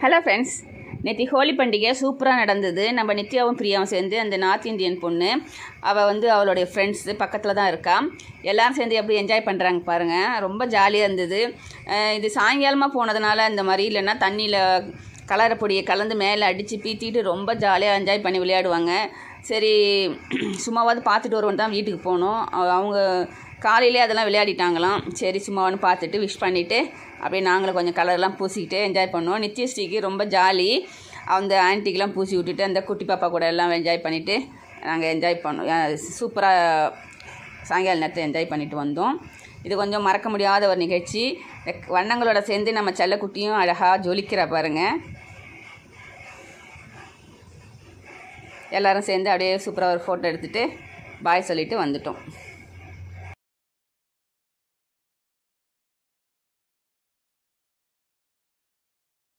Hello friends, நேற்று ஹோலி பண்டிகை சூப்பராக நடந்தது. நம்ம நித்யாவும் பிரியாவும் சேர்ந்து அந்த நார்த் இந்தியன் பொண்ணு அவள் அவளுடைய ஃப்ரெண்ட்ஸு பக்கத்தில் தான் இருக்கா. எல்லோரும் சேர்ந்து எப்படி என்ஜாய் பண்ணுறாங்க பாருங்கள். ரொம்ப ஜாலியாக இருந்தது. இது சாயங்காலமாக போனதுனால இந்த மாதிரி, இல்லைன்னா தண்ணியில் கலரை பொடியை கலந்து மேலே அடித்து பீத்திட்டு ரொம்ப ஜாலியாக என்ஜாய் பண்ணி விளையாடுவாங்க. சரி, சும்மாவாவது பார்த்துட்டு வருவோன்னு தான் வீட்டுக்கு போனோம். அவங்க காலையிலே அதெல்லாம் விளையாடிட்டாங்களாம். சரி, சும்மாவானு பார்த்துட்டு விஷ் பண்ணிவிட்டு அப்படியே நாங்களும் கொஞ்சம் கலர்லாம் பூசிக்கிட்டு என்ஜாய் பண்ணோம். நித்யஸ்ரீக்கு ரொம்ப ஜாலி. அந்த ஆன்ட்டிக்கெலாம் பூசி விட்டுட்டு அந்த குட்டி பாப்பா கூட எல்லாம் என்ஜாய் பண்ணிவிட்டு நாங்கள் என்ஜாய் பண்ணோம். சூப்பராக சாயங்கால நேரத்தை என்ஜாய் பண்ணிவிட்டு வந்தோம். இது கொஞ்சம் மறக்க முடியாத ஒரு நிகழ்ச்சி. வண்ணங்களோட சேர்ந்து நம்ம செல்லக்குட்டியும் அழகாக ஜொலிக்கிற பாருங்கள். எல்லோரும் சேர்ந்து அப்படியே சூப்பராக ஒரு ஃபோட்டோ எடுத்துகிட்டு பாய் சொல்லிவிட்டு வந்துட்டோம்.